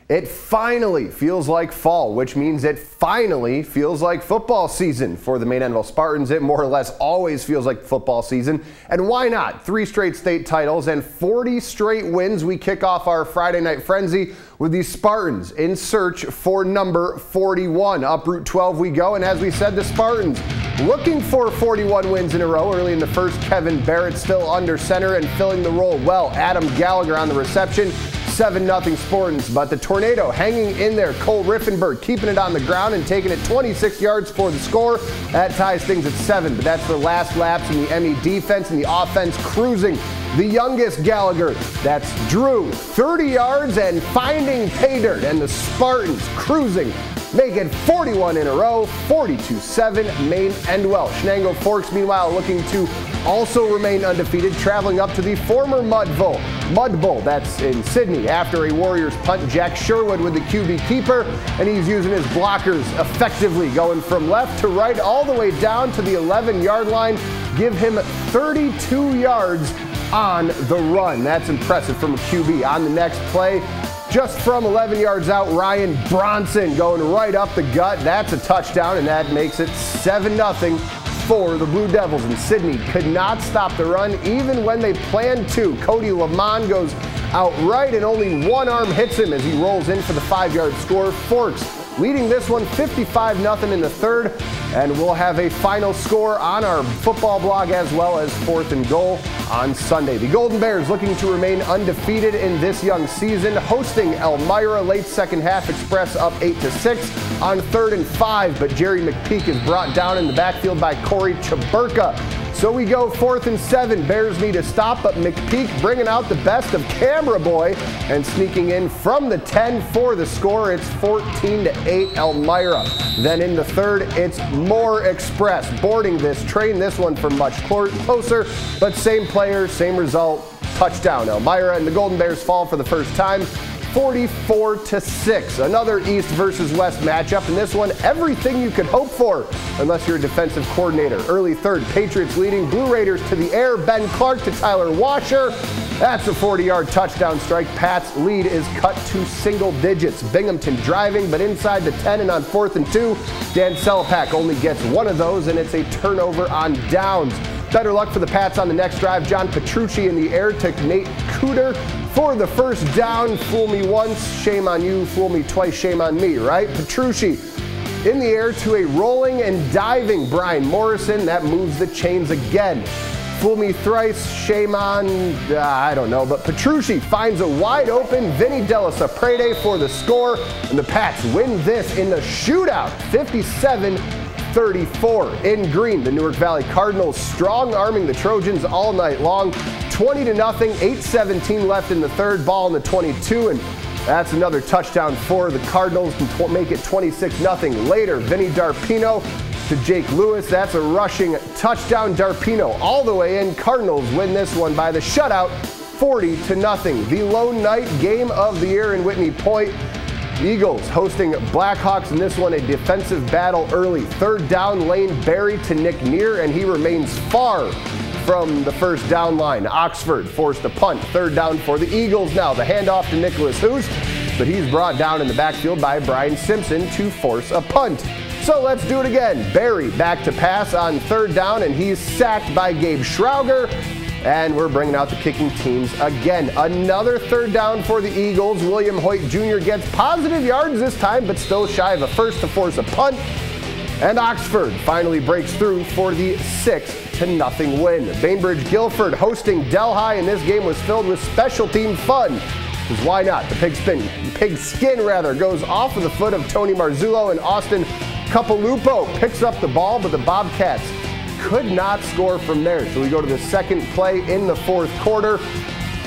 It finally feels like fall, which means it finally feels like football season for the Maine Spartans. It more or less always feels like football season. And why not? 3 straight state titles and 40 straight wins. We kick off our Friday night frenzy with the Spartans in search for number 41. Up Route 12 we go, and as we said, the Spartans looking for 41 wins in a row. Early in the first, Kevin Barrett still under center and filling the role well. Adam Gallagher on the reception. 7-0 Spartans, but the Tornado hanging in there. Cole Riffenberg keeping it on the ground and taking it 26 yards for the score. That ties things at 7, but that's the last laps in the ME defense, and the offense cruising. The youngest Gallagher, that's Drew, 30 yards and finding pay dirt, and the Spartans cruising. Make it 41 in a row, 42-7, Maine and Welsh. Chenango Forks, meanwhile, looking to also remain undefeated, traveling up to the former Mud Bowl, that's in Sidney, after a Warriors punt. Jack Sherwood with the QB keeper, and he's using his blockers effectively, going from left to right all the way down to the 11-yard line. Give him 32 yards on the run. That's impressive from a QB. On the next play, just from 11 yards out, Ryan Bronson going right up the gut. That's a touchdown, and that makes it 7-0 for the Blue Devils. And Sidney could not stop the run even when they planned to. Cody Lamont goes out right, and only one arm hits him as he rolls in for the 5-yard score. Forks leading this one 55-0 in the third, and we'll have a final score on our football blog as well as 4th and goal on Sunday. The Golden Bears looking to remain undefeated in this young season, hosting Elmira. Late second half, Express up 8-6 on 3rd and 5, but Jerry McPeak is brought down in the backfield by Corey Chaburka. So we go 4th and 7. Bears need to stop, but McPeak bringing out the best of Camera Boy and sneaking in from the 10 for the score. It's 14-8 Elmira. Then in the third, it's more Express boarding this train. This one for much closer, but same player, same result. Touchdown. Elmira and the Golden Bears fall for the first time, 44-6. Another East versus West matchup, and this one everything you could hope for unless you're a defensive coordinator. Early third, Patriots leading, Blue Raiders to the air, Ben Clark to Tyler Washer. That's a 40-yard touchdown strike. Pat's lead is cut to single digits. Binghamton driving, but inside the 10, and on 4th and 2, Dan Selepak only gets one of those, and it's a turnover on downs. Better luck for the Pats on the next drive. John Petrucci in the air took Nate Cooter for the first down. Fool me once, shame on you. Fool me twice, shame on me, right? Petrucci in the air to a rolling and diving Brian Morrison. That moves the chains again. Fool me thrice, shame on, I don't know. But Petrucci finds a wide open Vinny Della Saprede for the score. And the Pats win this in the shootout, 57-34. In Greene, the Newark Valley Cardinals strong-arming the Trojans all night long. 20-0, 8:17 left in the third, ball in the 22, and that's another touchdown for the Cardinals to make it 26-0. Later, Vinny Darpino to Jake Lewis. That's a rushing touchdown. Darpino all the way in. Cardinals win this one by the shutout, 40-0. The lone night game of the year in Whitney Point. Eagles hosting Blackhawks in this one, a defensive battle early. Third down, Lane Berry to Nick Neer, and he remains far from the first down line. Oxford forced a punt. Third down for the Eagles now. The handoff to Nicholas Hoos, but he's brought down in the backfield by Brian Simpson to force a punt. So let's do it again. Berry back to pass on third down, and he's sacked by Gabe Schrauger. And we're bringing out the kicking teams again. Another third down for the Eagles. William Hoyt Jr. gets positive yards this time, but still shy of a first to force a punt. And Oxford finally breaks through for the 6-0 win. Bain-Guilford hosting Delhi, and this game was filled with special team fun. Because why not? The pigskin goes off of the foot of Tony Marzullo, and Austin Capalupo picks up the ball, but the Bobcats could not score from there. So we go to the second play in the fourth quarter.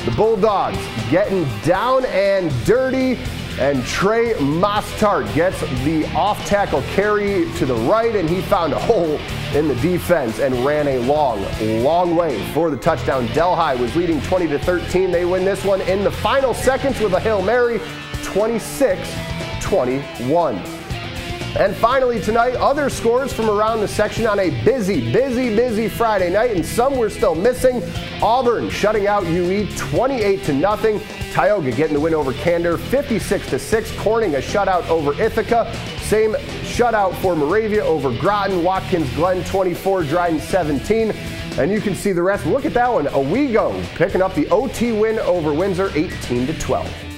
The Bulldogs getting down and dirty, and Trey Mostart gets the off-tackle carry to the right, and he found a hole in the defense and ran a long way for the touchdown. Delhi was leading 20-13. They win this one in the final seconds with a Hail Mary, 26-21. And finally tonight, other scores from around the section on a busy Friday night, and some we're still missing. Auburn shutting out UE 28-0. Tioga getting the win over Candor, 56-6. Corning a shutout over Ithaca. Same shutout for Moravia over Groton. Watkins Glen 24, Dryden 17. And you can see the rest. Look at that one. Owego picking up the OT win over Windsor, 18-12.